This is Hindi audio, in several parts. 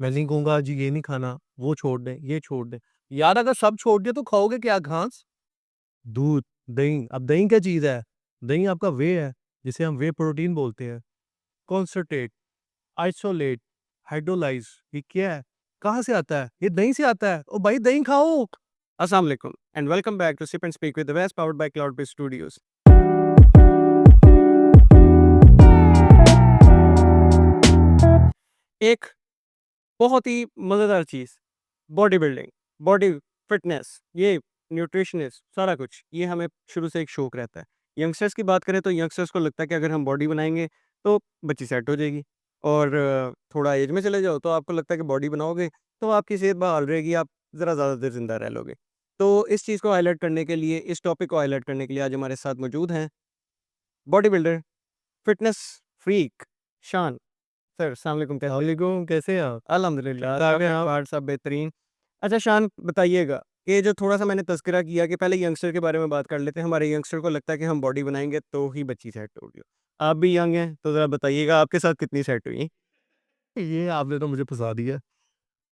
मैं नहीं कहूँगा जी ये नहीं खाना, वो छोड़ दें, ये छोड़ दें। यार अगर सब छोड़ दिया तो खाओगे क्या घास? दूध, दही, अब दही क्या चीज़ है? दही आपका व्हे है, जिसे हम व्हे प्रोटीन बोलते हैं। कॉन्सन्ट्रेट, आइसोलेट, हाइड्रोलाइज़ ये क्या है? कहाँ से आता है? ये दही से आता है। ओ भाई दही खाओ। Assalamu alaikum and welcome back to Sip and Speak with the West powered by Cloudbase Studios. एक बहुत ही मज़ेदार चीज़ बॉडी बिल्डिंग, बॉडी फिटनेस, ये न्यूट्रिशनिस्ट सारा कुछ, ये हमें शुरू से एक शौक रहता है। यंगस्टर्स की बात करें तो यंगस्टर्स को लगता है कि अगर हम बॉडी बनाएँगे तो बच्ची सेट हो जाएगी और थोड़ा एज में चले जाओ तो आपको लगता है कि बॉडी बनाओगे तो आपकी सेहत बहाल रहेगी, आप ज़रा ज़्यादा देर ज़िंदा रह लोगे। तो इस चीज़ को हाइलाइट करने के लिए, इस टॉपिक को हाइलाइट करने के लिए आज हमारे साथ मौजूद हैं बॉडी बिल्डर, फिटनेस फ्रीक, शान। सर अस्सलाम वालेकुम, कैसे हैं? वालेकुम, कैसे हैं आप? अल्हम्दुलिल्लाह, ठीक-ठाक हैं आप? कार सब बेहतरीन। अच्छा शान बताइएगा, ये जो थोड़ा-सा मैंने तज़किरा किया कि पहले यंगस्टर के बारे में बात कर लेते हैं। हमारे यंगस्टर को लगता है कि हम बॉडी बनाएँगे तो ही बच्ची सेट होगी। आप भी यंग हैं, तो ज़रा बताइएगा आपके साथ कितनी सेट हुई? ये आपने तो मुझे फँसा दिया।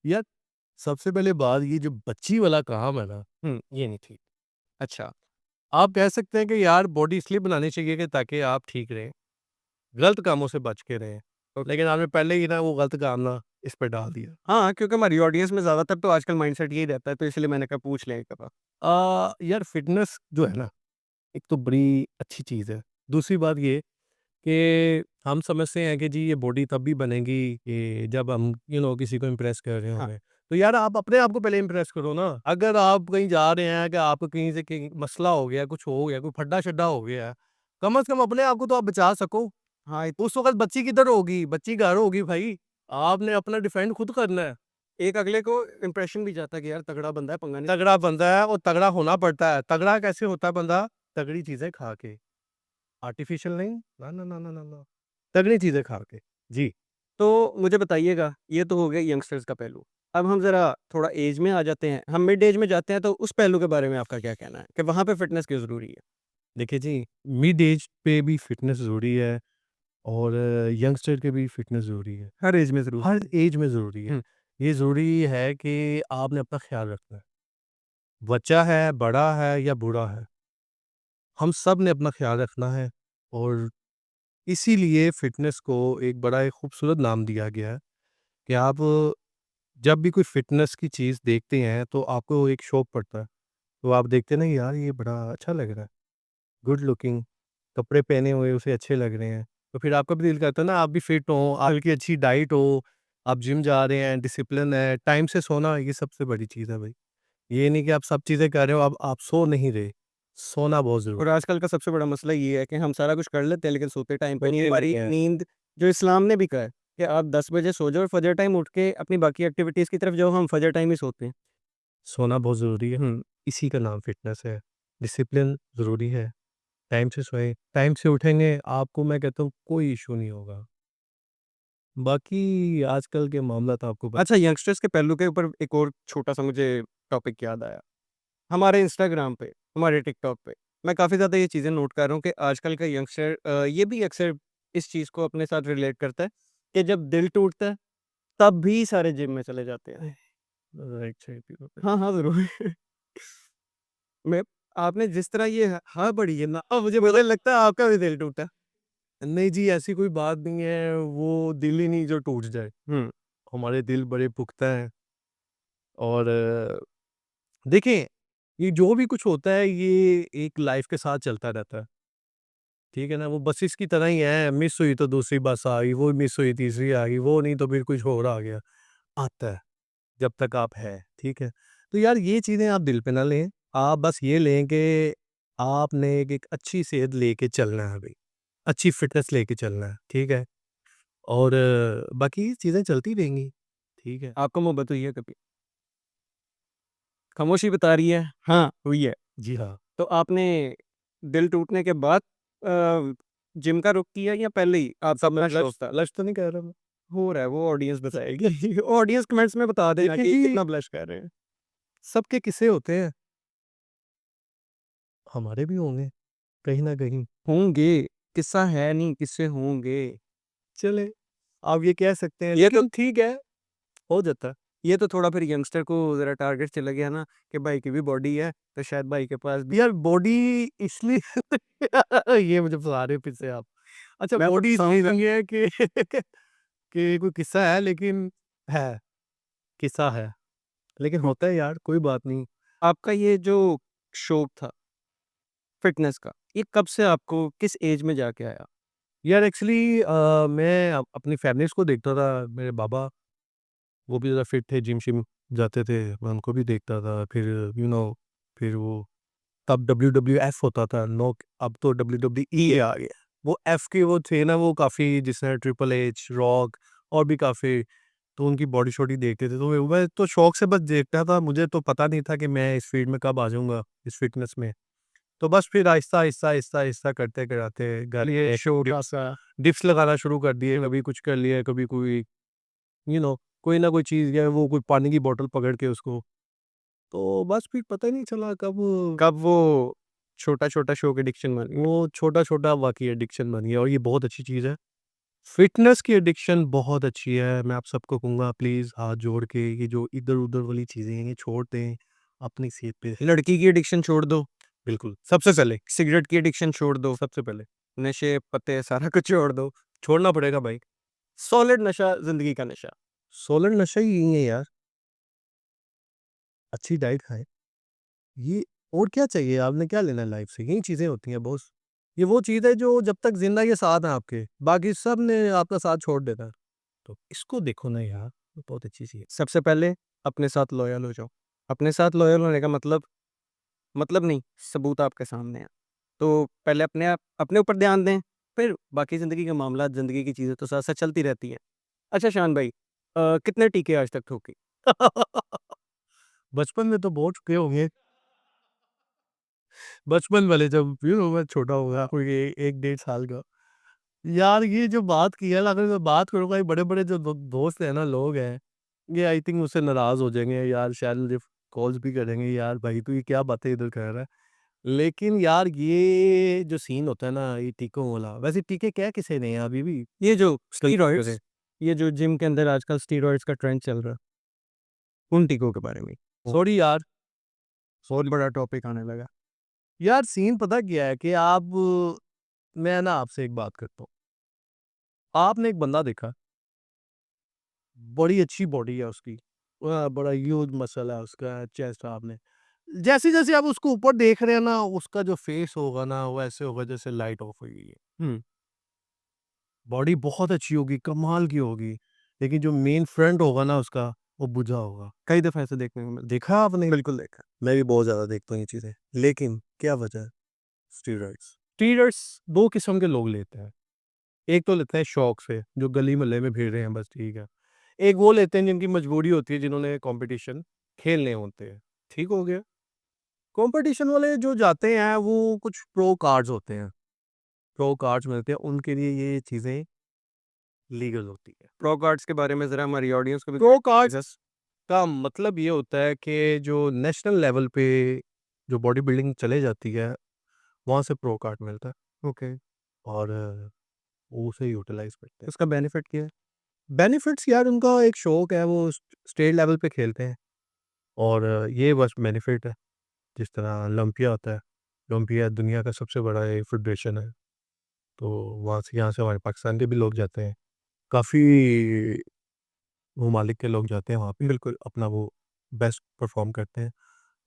यार सबसे पहले बात ये जो बच्ची वाला काम है ना, ये नहीं ठीक। अच्छा, आप कह सकते हैं कि यार बॉडी इसलिए बनानी चाहिए कि ताकि आप ठीक रहें, गलत कामों से बच के रहें। ओके। लेकिन आपने पहले ही ना वो गलत काम ना इस पे डाल दिया। हाँ, क्योंकि हमारी ऑडियंस में ज़्यादातर तो आजकल माइंडसेट यही रहता है, तो इसलिए मैंने कहा पूछ लें एक दफ़ा। यार फ़िटनेस जो है ना, एक तो बड़ी अच्छी चीज़ है। दूसरी बात ये कि हम समझते हैं कि जी ये बॉडी तब भी बनेगी कि जब हम किसी को इम्प्रेस कर रहे हाँ, होंगे। तो यार आप अपने आप को पहले इम्प्रेस करो ना। अगर आप कहीं जा रहे हैं कि आपको कहीं से कहीं मसला हो गया, कुछ हो गया, कोई फड्डा-शड्डा हो गया है, कम से कम अपने आप को तो आप बचा सको। हाँ, उस वक़्त बच्ची किधर होगी? बच्ची घर होगी भाई। आपने अपना डिफेंड खुद करना है। एक अगले को इम्प्रेशन भी जाता है कि यार तगड़ा बंदा है, पंगा नहीं। तगड़ा बंदा है और तगड़ा होना पड़ता है। तगड़ा कैसे होता है बंदा? तगड़ी चीज़ें खा के। आर्टिफ़िशियल नहीं। ना, ना, ना, ना, ना, ना। तगड़ी चीज़ें खा के। जी। तो मुझे बताइएगा, ये तो हो गया यंगस्टर्स का पहलू। अब हम ज़रा थोड़ा ऐज में आ जाते हैं, हम मिड ऐज में जाते हैं, तो उस पहलू के बारे में आपका क्या कहना है कि वहाँ पे फ़िटनेस क्यों ज़रूरी है? देखिए जी, मिड एज पे भी फ़िटनेस ज़रूरी है और यंगस्टर के भी फ़िटनेस ज़रूरी है। हर ऐज में ज़रूर। हर एज में ज़रूरी है। हुँ, ये ज़रूरी है कि आपने अपना ख़्याल रखना है। बच्चा है, बड़ा है या बूढ़ा है, हम सब ने अपना ख़्याल रखना है और इसीलिए फ़िटनेस को एक बड़ा एक खूबसूरत नाम दिया गया है कि आप जब भी कोई फ़िटनेस की चीज़ देखते हैं, तो आपको एक शौक पड़ता है। तो आप देखते हैं ना यार ये बड़ा अच्छा लग रहा है, गुड लुकिंग, कपड़े पहने हुए उसे अच्छे लग रहे हैं। तो फिर आपका भी दिल करता है ना आप भी फिट हो, आपकी अच्छी डाइट हो, आप जिम जा रहे हैं, डिसिप्लिन है, टाइम से सोना ये सबसे बड़ी चीज़ है भाई। ये नहीं कि आप सब चीज़ें कर रहे हो, अब आप सो नहीं रहे। सोना बहुत और ज़रूरी आजकल का सबसे बड़ा मसला ये है कि हम सारा कुछ कर लेते हैं, लेकिन सोते टाइम पे नहीं। सोते हमारी नहीं है। नींद जो इस्लाम ने भी कहा है कि आप 10 बजे सो जाओ और फजर टाइम उठ के अपनी बाकी एक्टिविटीज़ की तरफ जाओ, हम फजर टाइम ही सोते हैं। सोना बहुत ज़रूरी है। इसी का नाम फ़िटनेस है। डिसिप्लिन ज़रूरी है। टाइम से सोएँ, टाइम से उठेंगे, आपको मैं कहता हूँ कोई इश्यू नहीं होगा। बाकी आजकल के मामला तो आपको अच्छा, यंगस्टर्स के पहलू के ऊपर एक और छोटा-सा मुझे टॉपिक याद आया। हमारे इंस्टाग्राम पे, हमारे टिकटॉक पे, मैं काफ़ी ज़्यादा ये चीज़ें नोट कर रहा हूँ कि आजकल का यंगस्टर ये भी अक्सर इस चीज़ को अपने साथ रिलेट करता है कि जब दिल टूटता है, तब भी सारे जिम में चले जाते हैं। राइट साइड पे होता है। हाँ, हाँ, ज़रूर। मैं आपने जिस तरह ये हाँ पढ़ी है ना, अब मुझे लगता है आपका भी दिल टूटा। नहीं जी, ऐसी कोई बात नहीं है, वो दिल ही नहीं जो टूट जाए। हुँ, हमारे दिल बड़े पुख्ता हैं और देखिए, ये जो भी कुछ होता है ये एक लाइफ़ के साथ चलता रहता है, ठीक है ना? वो बसेस की तरह ही है, मिस हुई तो दूसरी बस आ गई, वो मिस हुई तीसरी आ गई, वो नहीं तो फिर कुछ और आ गया, आता है, जब तक आप हैं, ठीक है? तो यार ये चीज़ें आप दिल पे ना लें, आप बस ये लें कि आपने एक एक अच्छी सेहत लेके चलना है भई, अच्छी फ़िटनेस लेके चलना है, ठीक है? और बाकी चीज़ें चलती रहेंगी, ठीक है? आपको मोहब्बत हुई है कभी? खामोशी बता रही है, हाँ, हुई है। जी हाँ। तो आपने दिल टूटने के बाद जिम का रुख किया या पहले ही आपका सब अपना शौक ब्लश था? ब्लश तो नहीं कर रहा मैं। हो रहा है, वो ऑडियंस बताएगी। ऑडियंस कमेंट्स में बता देना देखिए कि जी, कितना ब्लश कर रहे हैं। सबके किस्से होते हैं, हमारे भी होंगे, कहीं न कहीं। होंगे, किस्सा है नहीं, किस्से होंगे। चलें, आप ये कह सकते हैं ये तो लेकिन ठीक है, हो जाता है। ये तो थोड़ा फिर यंगस्टर को ज़रा टारगेट चला गया ना कि भाई की भी बॉडी है, तो शायद भाई के पास भी यार बॉडी इसलिए ये मुझे फँसा रहे हो फिर से आप। अच्छा मैं आपको बॉडी फँसाऊँ इसलिए नहीं है कि कि कोई किस्सा है लेकिन है, किस्सा है। लेकिन हुँ, होता है यार, कोई बात नहीं। आपका ये जो शौक था फ़िटनेस का, ये कब से आपको किस ऐज में जाके आया? यार एक्चुअली मैं अपनी फैमिलीज़ को देखता था, मेरे बाबा वो भी ज़रा फिट थे, जिम-शिम जाते थे, मैं उनको भी देखता था। फिर फिर वो तब डब्ल्यूडब्ल्यूएफ होता था, अब तो डब्ल्यूडब्ल्यूई आ गया। वो एफ के वो थे ना, वो काफ़ी जिसमें ट्रिपल एच, रॉक और भी काफ़ी, तो उनकी बॉडी-शॉडी देखते थे। तो मैं तो शौक से बस देखता था, मुझे तो पता नहीं था कि मैं इस फ़ील्ड में कब आ जाऊँगा, इस फ़िटनेस में। तो बस फिर आहिस्ता, आहिस्ता, आहिस्ता, आहिस्ता करते-कराते घर ये पे शौक डिप्स आपका डिप्स लगाना शुरू कर दिए, कभी कुछ कर लिया, कभी कोई यू नो कोई ना कोई चीज़ या वो कोई पानी की बॉटल पकड़ के उसको, तो बस फिर पता ही नहीं चला कब कब वो छोटा-छोटा शौक एडिक्शन बन गया? वो छोटा-छोटा वाक़ई एडिक्शन बन गया और ये बहुत अच्छी चीज़ है। फ़िटनेस की एडिक्शन बहुत अच्छी है, मैं आप सबको कहूँगा प्लीज़ हाथ जोड़ के ये जो इधर-उधर वाली चीज़ें हैं, ये छोड़ दें, अपनी सेहत पे लड़की की एडिक्शन छोड़ दो, बिल्कुल, सबसे पहले, सिगरेट की एडिक्शन छोड़ दो, सबसे पहले। नशे, पत्ते सारा कुछ छोड़ दो। छोड़ना पड़ेगा भाई, सॉलिड नशा ज़िंदगी का नशा। सोलन नशा ही यही है यार, अच्छी डाइट खाएँ, ये और क्या चाहिए, आपने क्या लेना है लाइफ़ से? यही चीज़ें होती हैं बॉस। ये वो चीज़ है जो जब तक ज़िंदा ये साथ है आपके, बाकी सब ने आपका साथ छोड़ देना है। तो इसको देखो ना यार, ये बहुत अच्छी चीज़ है। सबसे पहले अपने साथ लॉयल हो जाओ। अपने साथ लॉयल होने का मतलब नहीं, सबूत आपके सामने है। तो पहले अपने ऊपर ध्यान दें, फिर बाकी ज़िंदगी के मामलात, ज़िंदगी की चीज़ें तो साथ-साथ चलती रहती हैं। अच्छा शान भाई कितने टीके आज तक ठोके? बचपन में तो बहुत चुके होंगे। बचपन वाले जब मैं छोटा होगा कोई 1 डेढ़ साल का। यार ये जो बात की है ना, अगर मैं बात करूँगा ये बड़े-बड़े जो दोस्त हैं ना, लोग हैं, ये आई थिंक मुझसे नाराज़ हो जाएँगे यार, शायद मुझे कॉल्स भी करेंगे, यार भाई तू ये क्या बातें इधर कर रहा है। लेकिन यार ये जो सीन होता है ना, ये टीकों वाला, वैसे टीके क्या किसे नहीं है अभी भी। ये जो गलतियों स्टीरॉइड्स से। ये जो जिम के अंदर आजकल स्टीरॉइड्स का ट्रेंड चल रहा है, उन टीकों के बारे में। सॉरी यार, बहुत बड़ा टॉपिक आने लगा। यार सीन पता क्या है कि मैं ना आपसे एक बात करता हूँ। आपने एक बंदा देखा, बड़ी अच्छी बॉडी है उसकी, बड़ा ह्यूज मसल है उसका, चेस्ट आपने जैसे-जैसे आप उसको ऊपर देख रहे हैं ना, उसका जो फेस होगा ना, वो ऐसे होगा जैसे लाइट ऑफ हुई हुई है। हुँ, बॉडी बहुत अच्छी होगी, कमाल की होगी, लेकिन जो मेन फ्रंट होगा ना उसका, वो बुझा होगा। कई दफ़ा ऐसे देखने को मिलता देखा आपने? है। बिल्कुल देखा। मैं भी बहुत ज़्यादा देखता हूँ ये चीज़ें, लेकिन क्या वजह है? स्टीरॉइड्स। स्टीरॉइड्स 2 किस्म के लोग लेते हैं। एक तो लेते हैं शौक से, जो गली-मोहल्ले में फिर रहे हैं बस ठीक है। एक वो लेते हैं जिनकी मजबूरी होती है, जिन्होंने कॉम्पिटिशन खेलने होते हैं, ठीक हो गया? कॉम्पिटिशन वाले जो जाते हैं वो कुछ प्रो कार्ड्स होते हैं, प्रो कार्ड्स मिलते हैं, उनके लिए ये चीज़ें लीगल होती है। प्रो कार्ड्स के बारे में ज़रा हमारी ऑडियंस को भी प्रो कार्ड जस का मतलब ये होता है कि जो नेशनल लेवल पे जो बॉडी बिल्डिंग चले जाती है, वहाँ से प्रो कार्ड मिलता है ओके, और वो उसे यूटिलाइज़ करते हैं। उसका बेनिफिट क्या है? बेनिफिट्स यार उनका एक शौक है, वो स्टेट लेवल पे खेलते हैं और ये बस बेनिफिट है। जिस तरह ओलंपिया होता है, ओलंपिया दुनिया का सबसे बड़ा ये फेडरेशन है, तो वहाँ से यहाँ से हमारे पाकिस्तान के भी लोग जाते हैं। काफ़ी ममालिक के लोग जाते हैं वहाँ पे, बिल्कुल अपना वो बेस्ट परफ़ॉर्म करते हैं,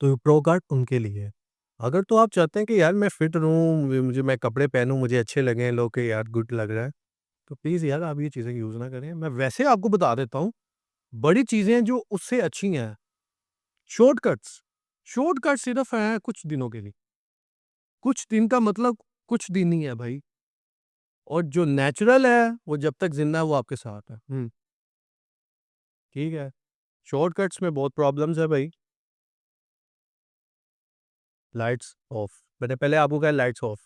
तो प्रो कार्ड उनके लिए है। अगर तो आप चाहते हैं कि यार मैं फिट रहूँ, मुझे मैं कपड़े पहनूँ, मुझे अच्छे लगें, लोग कि यार गुड लग रहा है, तो प्लीज़ यार आप ये चीज़ें यूज़ ना करें। मैं वैसे आपको बता देता हूँ, बड़ी चीज़ें जो उससे अच्छी हैं, शॉर्टकट्स, शॉर्टकट सिर्फ़ हैं कुछ दिनों के लिए। कुछ दिन का मतलब कुछ दिन ही है भाई, और जो नेचुरल है, वो जब तक ज़िंदा है वो आपके साथ है। हुँ, ठीक है? शॉर्टकट्स में बहुत प्रॉब्लम्स है भाई। लाइट्स ऑफ, मैंने पहले आपको कहा लाइट्स ऑफ।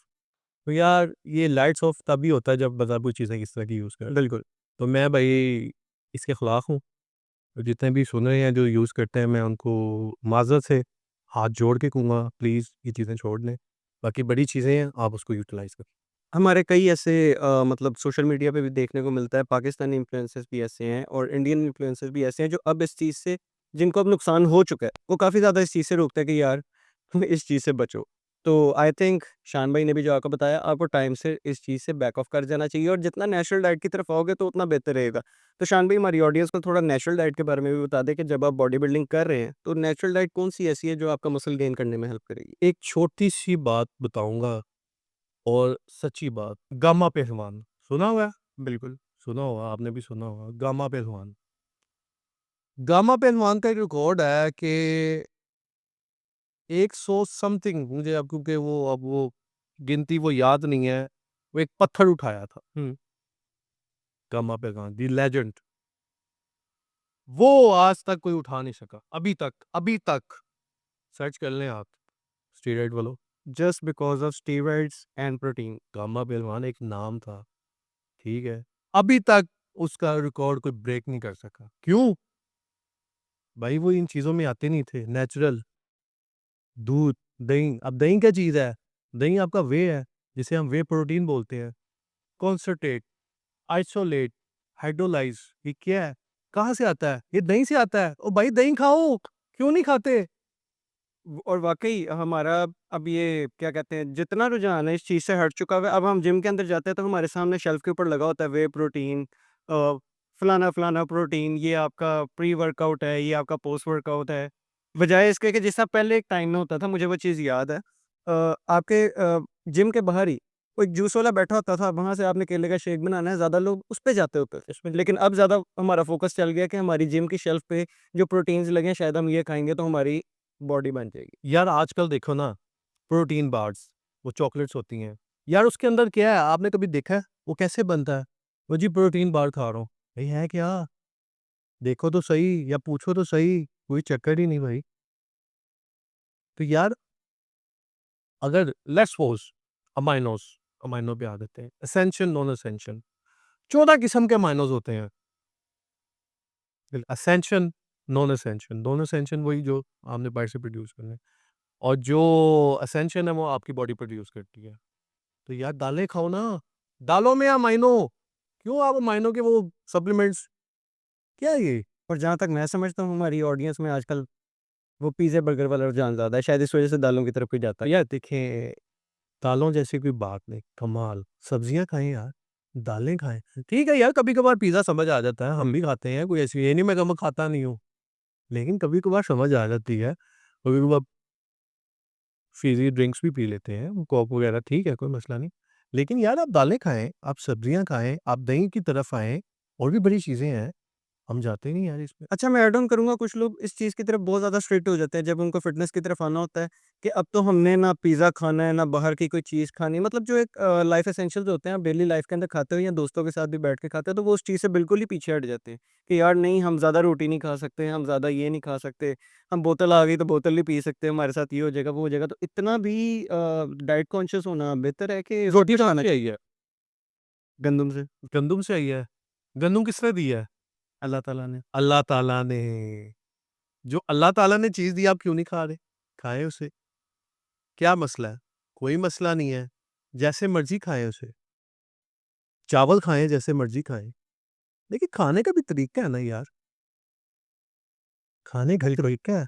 तो यार ये लाइट्स ऑफ तभी होता है जब मतलब कोई चीज़ें इस तरह की यूज़ करें। बिल्कुल। तो मैं भाई इसके खिलाफ हूँ। तो जितने भी सुन रहे हैं जो यूज़ करते हैं, मैं उनको माज़रत से हाथ जोड़ के कहूँगा प्लीज़ ये चीज़ें छोड़ दें। बाकी बड़ी चीज़ें हैं, आप उसको यूटिलाइज़ करें। हमारे कई ऐसे मतलब सोशल मीडिया पे भी देखने को मिलता है, पाकिस्तानी इन्फ्लुएंसर्स भी ऐसे हैं और इंडियन इन्फ्लुएंसर्स भी ऐसे हैं जो अब इस चीज़ से, जिनको अब नुकसान हो चुका है, वो काफ़ी ज़्यादा इस चीज़ से रोकते हैं कि यार तुम इस चीज़ से बचो। तो आई थिंक शान भाई ने भी जो आपको बताया, आपको टाइम से इस चीज़ से बैक ऑफ कर जाना चाहिए और जितना नेचुरल डाइट की तरफ आओगे तो उतना बेहतर रहेगा। तो शान भाई, हमारी ऑडियंस को थोड़ा नेचुरल डाइट के बारे में भी बता दें कि जब आप बॉडी बिल्डिंग कर रहे हैं, तो नेचुरल डाइट कौन-सी ऐसी है जो आपका मसल गेन करने में हेल्प करेगी? एक छोटी-सी बात बताऊँगा और सच्ची बात, गामा पहलवान, सुना हुआ है? बिल्कुल। सुना होगा, आपने भी सुना होगा, गामा पहलवान। गामा पहलवान का एक रिकॉर्ड है कि 100 समथिंग, मुझे अब क्योंकि वो गिनती वो याद नहीं है, वो एक पत्थर उठाया था, हुँ। गामा पहलवान, द लेजेंड। वो आज तक कोई उठा नहीं सका, अभी तक। सर्च कर लें आप, स्टेरॉइड वालों। Just because of steroids and protein. Gamma पहलवान एक नाम था, ठीक है? अभी तक उसका रिकॉर्ड कोई ब्रेक नहीं कर सका। क्यों? भाई वो इन चीज़ों में आते नहीं थे, नेचुरल। दूध, दही, अब दही क्या चीज़ है? दही आपका व्हे है, जिसे हम व्हे प्रोटीन बोलते हैं। कॉन्सन्ट्रेट, आइसोलेट, हाइड्रोलाइज़, ये क्या है? कहाँ से आता है? ये दही से आता है। ओ भाई दही खाओ, क्यों नहीं खाते? और वाक़ई हमारा अब ये क्या कहते हैं, जितना रुझान है इस चीज़ से हट चुका हुआ है। अब हम जिम के अंदर जाते हैं तो हमारे सामने शेल्फ़ के ऊपर लगा होता है व्हे प्रोटीन, फलाना-फलाना प्रोटीन, ये आपका प्री वर्कआउट है, ये आपका पोस्ट वर्कआउट है। बजाय इसके कि जैसा पहले एक टाइम में होता था, मुझे वो चीज़ याद है। आपके जिम के बाहर ही वो एक जूस वाला बैठा होता था, वहाँ से आपने केले का शेक बनाना है, ज़्यादा लोग उस पे जाते होते थे। इसमें लेकिन अब ज़्यादा हमारा फ़ोकस चल गया कि हमारी जिम की शेल्फ़ पे जो प्रोटीन्स लगे हैं, शायद हम ये खाएँगे तो हमारी बॉडी बन जाएगी। यार आजकल देखो ना, प्रोटीन बार्स, वो चॉकलेट्स होती हैं। यार उसके अंदर क्या है? आपने कभी देखा है? वो कैसे बनता है? वो जी प्रोटीन बार खा रहा हूँ। भई है क्या? देखो तो सही या पूछो तो सही, कोई चक्कर ही नहीं भाई। तो यार अगर लेट्स सपोज़ अमाइनोज़, अमाइनो पे आ जाते हैं। एसेंशियल, नॉन एसेंशियल, 14 किस्म के अमाइनोज़ होते हैं। Essential, non essential, non essential वही जो आपने बाहर से प्रोड्यूस करने हैं और जो एसेंशियल है वो आपकी बॉडी प्रोड्यूस करती है। तो यार दालें खाओ ना, दालों में अमाइनो, क्यों आप अमाइनो के वो सप्लीमेंट्स, क्या है ये? और जहाँ तक मैं समझता हूँ, हमारी ऑडियंस में आजकल वो पिज़्ज़ा बर्गर वाला रुझान ज़्यादा है, शायद इस वज़ह से दालों की तरफ कोई जाता तो है। यार देखें, दालों जैसी कोई बात नहीं, कमाल, सब्जियाँ खाएँ यार, दालें खाएँ। ठीक है यार, कभी-कभार पिज़्ज़ा समझ आ जाता है, हम भी खाते हैं, कोई ऐसी ये नहीं मैं कभी खाता नहीं हूँ, लेकिन कभी-कभार समझ आ जाती है, कभी-कभार फ़िज़ी ड्रिंक्स भी पी लेते हैं, कोक वगैरह ठीक है, कोई मसला नहीं। लेकिन यार आप दालें खाएँ, आप सब्जियाँ खाएँ, आप दही की तरफ आएँ, और भी बड़ी चीज़ें हैं, हम जाते नहीं यार इसमें। अच्छा, मैं ऐड ऑन करूँगा, कुछ लोग इस चीज़ की तरफ बहुत ज़्यादा स्ट्रिक्ट हो जाते हैं जब उनको फ़िटनेस की तरफ आना होता है कि अब तो हमने ना पिज़्ज़ा खाना है, ना बाहर की कोई चीज़ खानी है। मतलब जो एक लाइफ़ एसेंशियल्स होते हैं, आप डेली लाइफ़ के अंदर खाते हो या दोस्तों के साथ भी बैठ के खाते हो, तो वो उस चीज़ से बिल्कुल ही पीछे हट जाते हैं कि यार नहीं, हम ज़्यादा रोटी नहीं खा सकते, हम ज़्यादा ये नहीं खा सकते, हम बोतल आ गई तो बोतल नहीं पी सकते, हमारे साथ ये हो जाएगा, वो हो जाएगा। तो इतना भी डाइट कॉन्शियस होना बेहतर है कि रोटी रोटी खाना से चाहिए आई है, गंदम से, गंदम से आई है। गंदम किसने दी है? अल्लाह ताला ने। अल्लाह ताला ने। जो अल्लाह ताला ने चीज़ दी आप क्यों नहीं खा रहे? खाएँ उसे, क्या मसला है? कोई मसला नहीं है, जैसे मर्ज़ी खाएँ उसे। चावल खाएँ जैसे मर्ज़ी खाएँ। देखिए खाने का भी तरीका है ना यार, खाने का भी तरीका है।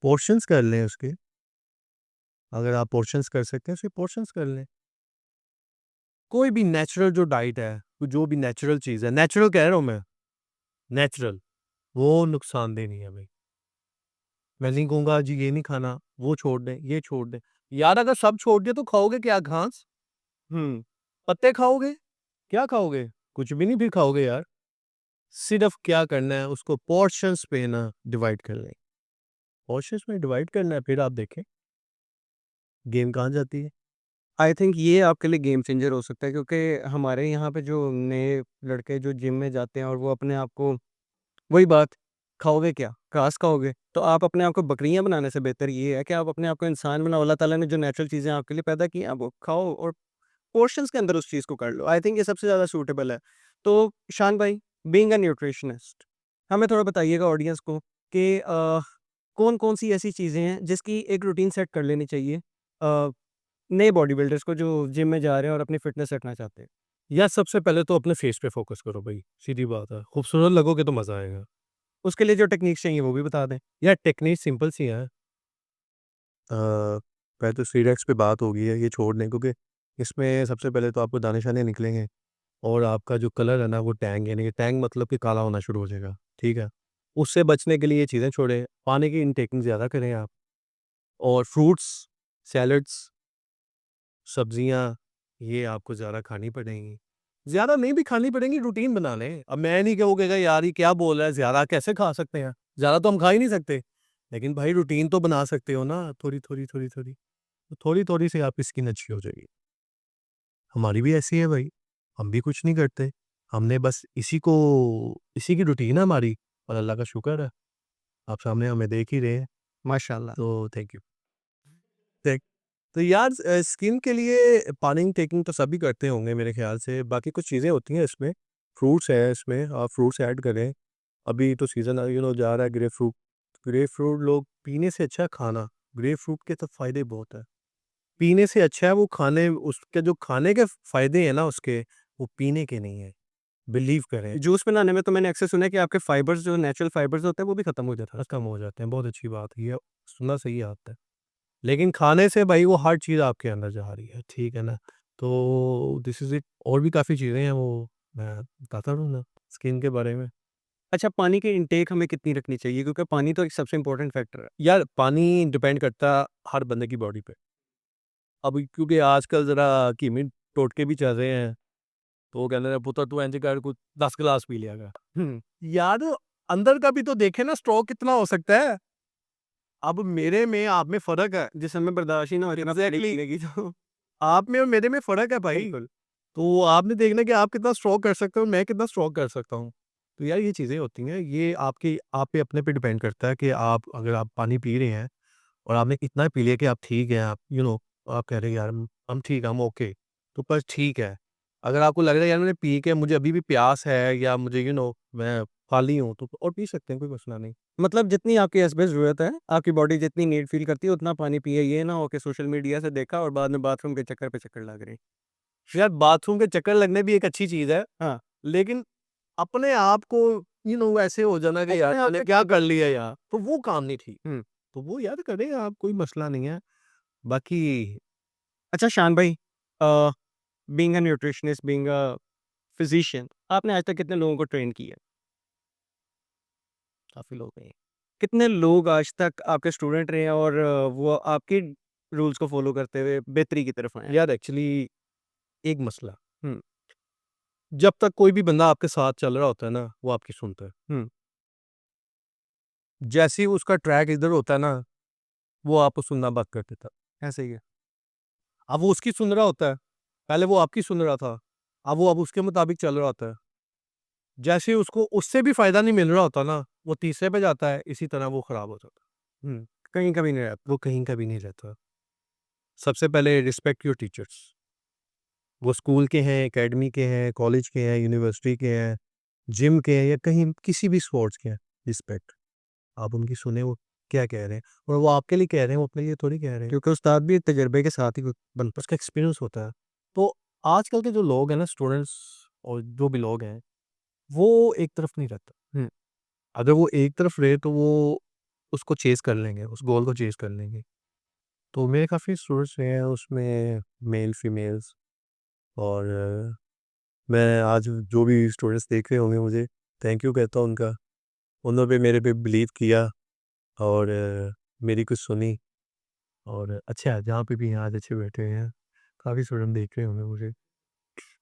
पोर्शन्स कर लें उसके, अगर आप पोर्शन्स कर सकते हैं, उसके पोर्शन्स कर लें। कोई भी नेचुरल जो डाइट है, जो भी नेचुरल चीज़ है, नेचुरल कह रहा हूँ मैं, नेचुरल, वो नुकसानदेह नहीं है भई। मैं नहीं कहूँगा जी ये नहीं खाना, वो छोड़ दें, ये छोड़ दें। यार अगर सब छोड़ दिया तो खाओगे क्या घास? हुँ। पत्ते खाओगे? क्या खाओगे? कुछ भी नहीं फिर खाओगे यार। सिर्फ़ क्या करना है उसको पोर्शन्स पे ना डिवाइड कर लें। पोर्शन्स में डिवाइड करना है फिर आप देखें, गेम कहाँ जाती है। आई थिंक ये आपके लिए गेम चेंजर हो सकता है क्योंकि हमारे यहाँ पे जो नए लड़के जो जिम में जाते हैं और वो अपने आप को, वही बात, खाओगे क्या? घास खाओगे? तो आप अपने आप को बकरियाँ बनाने से बेहतर ये है कि आप अपने आप को इंसान बनाओ। अल्लाह ताला ने जो नेचुरल चीज़ें आपके लिए पैदा की हैं, आप वो खाओ और पोर्शंस के अंदर उस चीज़ को कर लो। आई थिंक ये सबसे ज़्यादा सूटेबल है। तो शान भाई, बीइंग अ न्यूट्रिशनिस्ट, हमें थोड़ा बताइएगा ऑडियंस को कि कौन-कौन सी ऐसी चीज़ें हैं जिसकी एक रूटीन सेट कर लेनी चाहिए? नए बॉडी बिल्डर्स को जो जिम में जा रहे हैं और अपनी फिटनेस रखना चाहते हैं? यार सबसे पहले तो अपने फेस पे फोकस करो भाई, सीधी बात है। खूबसूरत लगोगे तो मज़ा आएगा। उसके लिए जो टेक्निक्स चाहिए वो भी बता दें। यार टेक्निक सिंपल सी है। पहले तो स्टीरॉइड्स पे बात हो गई है, ये छोड़ दें क्योंकि इसमें सबसे पहले तो आपको दाने-शाने निकलेंगे और आपका जो कलर है ना वो टैंग यानी कि टैंग मतलब कि काला होना शुरू हो जाएगा, ठीक है? उससे बचने के लिए ये चीज़ें छोड़ें, पानी की इनटेकिंग ज़्यादा करें आप और फ्रूट्स, सैलड्स, सब्जियाँ ये आपको ज़्यादा खानी पड़ेंगी। ज़्यादा नहीं भी खानी पड़ेंगी, रूटीन बना लें। अब मैं नहीं कहूँगा यार ये क्या बोल रहा है, ज़्यादा कैसे खा सकते हैं? ज़्यादा तो हम खा ही नहीं सकते। लेकिन भाई रूटीन तो बना सकते हो ना, थोड़ी-थोड़ी, थोड़ी-थोड़ी। तो थोड़ी-थोड़ी से आपकी स्किन अच्छी हो जाएगी। हमारी भी ऐसी है भाई, हम भी कुछ नहीं करते। हमने बस इसी की रूटीन है हमारी और अल्लाह का शुक्र है। आप सामने हमें देख ही रहे हैं, माशाल्लाह। तो थैंक यू। थैंक तो यार स्किन के लिए पानी टेकिंग तो सभी करते होंगे मेरे ख़्याल से। बाकी कुछ चीज़ें होती हैं इसमें, फ्रूट्स हैं इसमें, आप फ्रूट्स ऐड करें। अभी तो सीज़न जा रहा है ग्रेपफ्रूट। ग्रेपफ्रूट लोग पीने से अच्छा है खाना। ग्रेपफ्रूट के तो फ़ायदे बहुत हैं। पीने से अच्छा है वो खाने उसके जो खाने के फ़ायदे हैं ना उसके, वो पीने के नहीं हैं। बिलीव करें, जूस बनाने में तो मैंने अक्सर सुना है कि आपके फाइबर्स जो नेचुरल फाइबर्स होते हैं वो भी खत्म हो जाता है उससे। ख़त्म हो जाते हैं। बहुत अच्छी बात है ये, सुनना सही है आपने। लेकिन खाने से भाई वो हर चीज़ आपके अंदर जा रही है, ठीक है ना? तो दिस इज़ इट और भी काफ़ी चीज़ें हैं वो मैं बताता रहूँ ना स्किन के बारे में। अच्छा, पानी की इंटेक हमें कितनी रखनी चाहिए? क्योंकि पानी तो एक सबसे इम्पोर्टेंट फैक्टर है। यार पानी डिपेंड करता है हर बंदे की बॉडी पे। अब क्योंकि आजकल ज़रा कीमी टोटके भी चल रहे हैं, तो वो कहते हैं पुत्तर तू इंज कर कुछ 10 गिलास पी लिया कर। हुँ। यार अंदर का भी तो देखे ना स्ट्रोक कितना हो सकता है? अब मेरे में आप में फ़र्क है। जिस हमें बर्दाश्त ही ना हो इतना पानी एग्ज़ैक्टली पीने की तो आप में और मेरे में फ़र्क है भाई। बिल्कुल। तो आपने देखना है कि आप कितना स्ट्रोक कर सकते हो और मैं कितना स्ट्रोक कर सकता हूँ। तो यार ये चीज़ें होती हैं, ये आप पे अपने पे डिपेंड करता है कि आप अगर आप पानी पी रहे हैं और आपने इतना पी लिया कि आप ठीक हैं, आप आप कह रहे हैं यार हम ठीक हैं, हम ओके, तो बस ठीक है। अगर आपको लग रहा है यार मैंने पी के मुझे अभी भी प्यास है या मुझे मैं खाली हूँ तो और पी सकते हैं, कोई मसला नहीं। मतलब जितनी आपकी एसबीएस ज़रूरत है, आपकी बॉडी जितनी नीड फ़ील करती है उतना पानी पिए। ये ना हो कि सोशल मीडिया से देखा और बाद में बाथरूम के चक्कर पे चक्कर लग रहे हैं। यार बाथरूम के चक्कर लगने भी एक अच्छी चीज़ है, हाँ, लेकिन अपने आप को ऐसे हो जाना कि यार अपने आप मैंने पे क्या कर लिया यार, तो वो काम नहीं ठीक। हुँ। तो वो यार करें आप, कोई मसला नहीं है। बाकी अच्छा शान भाई, uh, being a nutritionist, being a physician, आपने आज तक कितने लोगों को ट्रेन किया है? काफ़ी लोग हैं। कितने लोग आज तक आपके स्टूडेंट रहे हैं और वो आपके रूल्स को फ़ॉलो करते हुए बेहतरी की तरफ आए हैं? यार एक्चुअली एक मसला, हुँ, जब तक कोई भी बंदा आपके साथ चल रहा होता है ना, वो आपकी सुनता है। हुँ, जैसे ही उसका ट्रैक इधर होता है ना, वो आपको सुनना बंद कर देता है। ऐसे ही है। अब वो उसकी सुन रहा होता है, पहले वो आपकी सुन रहा था, अब उसके मुताबिक चल रहा होता है। जैसे ही उसको उससे भी फ़ायदा नहीं मिल रहा होता ना, वो तीसरे पे जाता है, इसी तरह वो खराब हो जाता है। हुँ, कहीं का भी नहीं रहता। वो कहीं का भी नहीं रहता। सबसे पहले रिस्पेक्ट योर टीचर्स। वो स्कूल के हैं, एकेडमी के हैं, कॉलेज के हैं, यूनिवर्सिटी के हैं, जिम के हैं या कहीं किसी भी स्पोर्ट्स के हैं, रिस्पेक्ट। आप उनकी सुने वो क्या कह रहे हैं और वो आपके लिए कह रहे हैं, वो अपने लिए थोड़ी कह रहे हैं। क्योंकि उस्ताद भी तजुर्बे के साथ ही बनता है। उसका एक्सपीरियंस होता है। तो आजकल के जो लोग हैं ना स्टूडेंट्स और जो भी लोग हैं, वो एक तरफ नहीं रहता। हुँ, अगर वो एक तरफ रहे तो वो उसको चेज़ कर लेंगे, उस गोल को चेज़ कर लेंगे। तो मेरे काफ़ी स्टूडेंट्स रहे हैं उसमें मेल, फीमेल्स और मैं आज जो भी स्टूडेंट्स देख रहे होंगे मुझे, थैंक यू कहता हूँ उनका। उन्होंने मेरे पे बिलीव किया और मेरी कुछ सुनी और अच्छा जहाँ पे भी हैं आज अच्छे बैठे हुए हैं। काफ़ी स्टूडेंट देख रहे होंगे मुझे।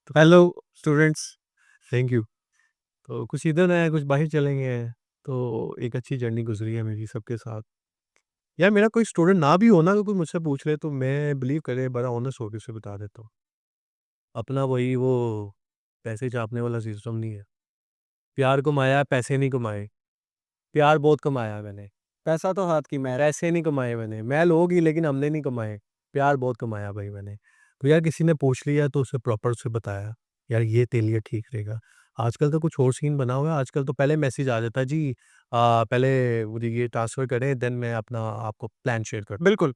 तो हेलो स्टूडेंट्स, थैंक यू। तो कुछ इधर हैं, कुछ बाहर चले गए हैं। तो एक अच्छी जर्नी गुज़री है मेरी सबके साथ। यार मेरा कोई स्टूडेंट ना भी हो ना, अगर कोई मुझसे पूछ ले तो मैं बिलीव करे बड़ा ऑनेस्ट होके उसे बता देता हूँ। अपना वही वो पैसे छापने वाला सिस्टम नहीं है। प्यार कमाया, पैसे नहीं कमाए। प्यार बहुत कमाया है मैंने। पैसा तो हाथ की मैल है। पैसे नहीं कमाए मैंने, मैं लोग ही लेकिन हमने नहीं कमाए, प्यार बहुत कमाया भाई मैंने। तो यार किसी ने पूछ लिया तो उसे प्रॉपर उसे बताया, यार ये तेरे लिए ठीक रहेगा। आजकल तो कुछ और सीन बना हुआ है, आजकल तो पहले मैसेज आ जाता है जी पहले मुझे ये ट्रांसफ़र करें देन मैं अपना आपको प्लान शेयर करता हूँ। बिल्कुल,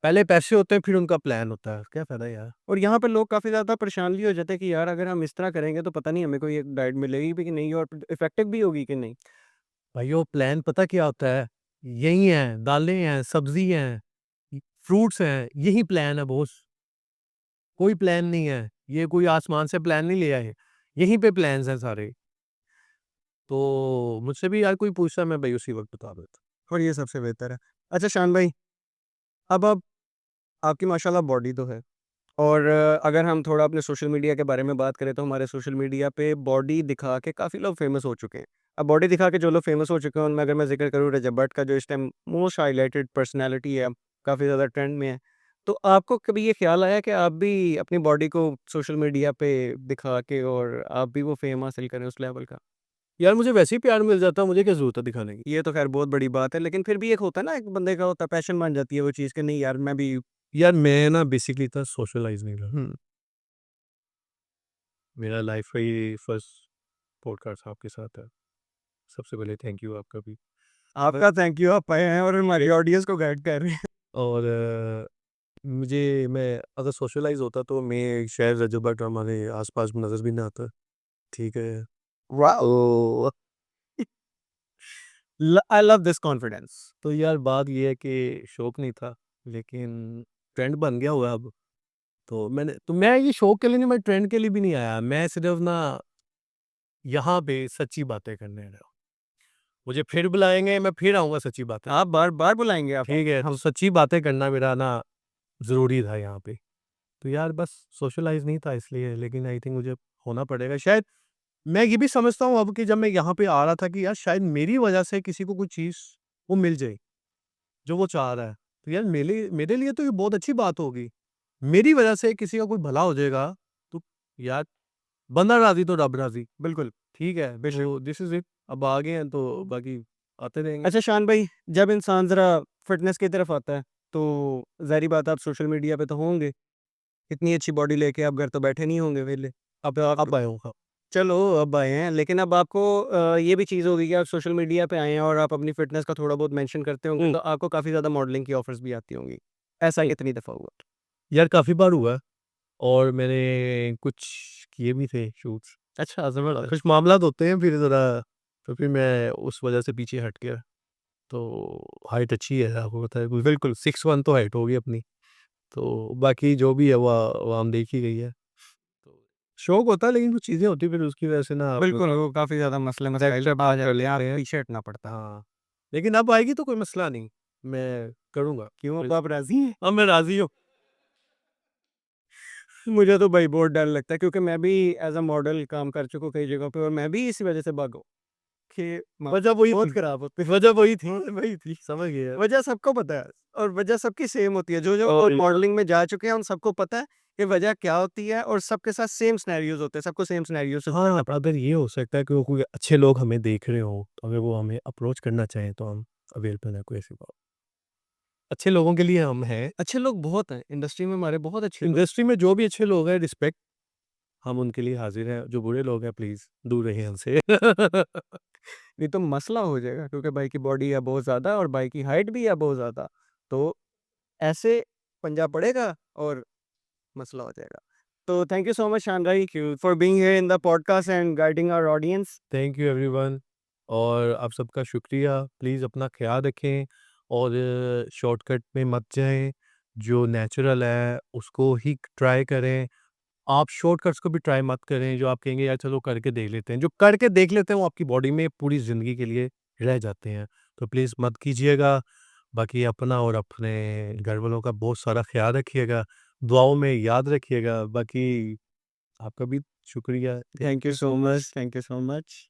पहले पैसे होते हैं, फिर उनका प्लान होता है। क्या फ़ायदा यार? और यहाँ पे लोग काफ़ी ज़्यादा परेशान भी हो जाते हैं कि यार अगर हम इस तरह करेंगे तो पता नहीं हमें कोई एक डाइट मिलेगी भी कि नहीं और इफ़ेक्टिव भी होगी कि नहीं। भाइयों प्लान पता क्या होता है? यही है, दालें हैं, सब्ज़ी हैं, फ्रूट्स हैं, यही प्लान है बॉस। कोई प्लान नहीं है। ये कोई आसमान से प्लान नहीं ले आए। यहीं पे प्लान्स हैं सारे। तो मुझसे भी यार कोई पूछता मैं भाई उसी वक़्त बता देता। और ये सबसे बेहतर है। अच्छा शान भाई, अब आपकी माशाल्लाह बॉडी तो है और अगर हम थोड़ा अपने सोशल मीडिया के बारे में बात करें तो हमारे सोशल मीडिया पे बॉडी दिखा के काफ़ी लोग फ़ेमस हो चुके हैं। अब बॉडी दिखा के जो लोग फ़ेमस हो चुके हैं उनमें अगर मैं ज़िक्र करूँ रजब भट्ट का जो इस टाइम मोस्ट हाइलाइटेड पर्सनैलिटी है, काफ़ी ज़्यादा ट्रेंड में है। तो आपको कभी ये ख़्याल आया कि आप भी अपनी बॉडी को सोशल मीडिया पे दिखा के और आप भी वो फ़ेम हासिल करें उस लेवल का? यार मुझे वैसे ही प्यार मिल जाता, मुझे क्या ज़रूरत है दिखाने की? ये तो ख़ैर बहुत बड़ी बात है, लेकिन फिर भी एक होता है ना, एक बंदे का होता है पैशन बन जाती है वो चीज़ कि नहीं यार मैं भी। यार मैं ना बेसिकली इतना सोशलाइज़ नहीं रहा। हुँ। मेरा लाइफ़ का ये फर्स्ट पॉडकास्ट आपके साथ है। सबसे पहले थैंक यू आपका भी। आपका थैंक यू, आप आए हैं और हमारी ऑडियंस को गाइड कर रहे हैं। और मैं अगर सोशलाइज़ होता तो मैं शायद रजब भट्ट हमारे आस-पास नज़र भी ना आता। ठीक है। Wow! I love this confidence. तो यार बात ये है कि शौक नहीं था, लेकिन ट्रेंड बन गया हुआ है अब। तो मैं ये शौक के लिए नहीं, मैं ट्रेंड के लिए भी नहीं आया। मैं सिर्फ़ ना यहाँ पे सच्ची बातें करने आया हूँ। मुझे फिर बुलाएँगे, मैं फिर आऊँगा सच्ची बातें। आप बार-बार बुलाएँगे आप। ठीक है, तो सच्ची बातें करना मेरा ना ज़रूरी था यहाँ पे। तो यार बस सोशलाइज़ नहीं था इसलिए, लेकिन आई थिंक मुझे होना पड़ेगा। शायद मैं ये भी समझता हूँ अब कि जब मैं यहाँ पे आ रहा था कि यार शायद मेरी वज़ह से किसी को कोई चीज़ वो मिल जाए, जो वो चाह रहा है। तो यार मेरे लिए तो ये बहुत अच्छी बात होगी। मेरी वज़ह से किसी का कोई भला हो जाएगा, तो यार बंदा राज़ी तो रब राज़ी। बिल्कुल। ठीक है, बेशक। तो दिस इज़ इट। अब आगे हैं तो बाकी आते रहेंगे। अच्छा शान भाई, जब इंसान ज़रा फ़िटनेस की तरफ आता है, तो ज़ाहिर-सी बात है आप सोशल मीडिया पे तो होंगे। इतनी अच्छी बॉडी लेके आप घर तो बैठे नहीं होंगे वेले। अब आप अब आया हूँ। हाँ। चलो अब आए हैं, लेकिन अब आपको ये भी चीज़ होगी कि आप सोशल मीडिया पे आए हैं और आप अपनी फ़िटनेस का थोड़ा बहुत मेंशन करते होंगे, हुँ। तो आपको काफ़ी ज़्यादा मॉडलिंग की ऑफ़र्स भी आती होंगी। ऐसा कितनी दफ़ा हुआ? यार काफ़ी बार हुआ है और मैंने कुछ किए भी थे शूट्स। अच्छा, ज़बरदस्त। कुछ मामलात होते हैं फिर ज़रा, तो फिर मैं उस वज़ह से पीछे हट गया। तो हाइट अच्छी है, आपको पता है बिल्कुल 6'1" तो हाइट होगी अपनी। तो बाकी जो भी है वो आम देख ही गई है। तो शौक होता है, लेकिन कुछ चीज़ें होती हैं फिर उसकी वज़ह से ना बिल्कुल, वो काफ़ी ज़्यादा मसले मसाइल जब आ जाते हैं, पीछे हटना पड़ता है। हाँ, लेकिन अब आएगी तो कोई मसला नहीं, मैं करूँगा। क्यों, अब आप राज़ी हैं? अब मैं राज़ी हूँ। मुझे तो भाई बहुत डर लगता है क्योंकि मैं भी एज़ अ मॉडल काम कर चुका हूँ कई जगहों पे और मैं भी इसी वज़ह से भागा हूँ कि वजह वही बहुत थी, खराब होती है। वजह वही थी, हाँ, वही थी। समझ गया। वजह सबको पता है और वजह सबकी सेम होती है। जो और मॉडलिंग में जा चुके हैं उन सबको पता है कि वजह क्या होती है और सबके साथ सेम सिनेरियोज़ होते हैं। सबको सेम सिनेरियोज़ से हाँ, अगर ये हो सकता है कि वो कोई अच्छे लोग हमें देख रहे हों, अगर वो हमें अप्रोच करना चाहें तो हम अवेलेबल हैं, कोई ऐसी बात। अच्छे लोगों के लिए हम हैं। अच्छे लोग बहुत हैं, इंडस्ट्री में हमारे बहुत अच्छे लोग। इंडस्ट्री में जो भी अच्छे लोग हैं रिस्पेक्ट, हम उनके लिए हाज़िर हैं। जो बुरे लोग हैं प्लीज़ दूर रहिए हमसे। नहीं तो मसला हो जाएगा क्योंकि भाई की बॉडी है बहुत ज़्यादा और भाई की हाइट भी है बहुत ज़्यादा। तो ऐसे पंजा पड़ेगा और मसला हो जाएगा। तो thank you so much Shaan भाई for being here in the podcast and guiding our audience. Thank you everyone, और आप सबका शुक्रिया। प्लीज़ अपना ख़्याल रखें और शॉर्टकट में मत जाएँ। जो नेचुरल है उसको ही ट्राई करें। आप शॉर्टकट्स को भी ट्राई मत करें, जो आप कहेंगे यार चलो करके देख लेते हैं। जो करके देख लेते हैं वो आपकी बॉडी में पूरी ज़िंदगी के लिए रह जाते हैं। तो प्लीज़ मत कीजिएगा। बाकी अपना और अपने घरवालों का बहुत सारा ख़्याल रखिएगा। दुआओं में याद रखिएगा। बाकी आपका भी शुक्रिया। Thank you so much, thank you so much.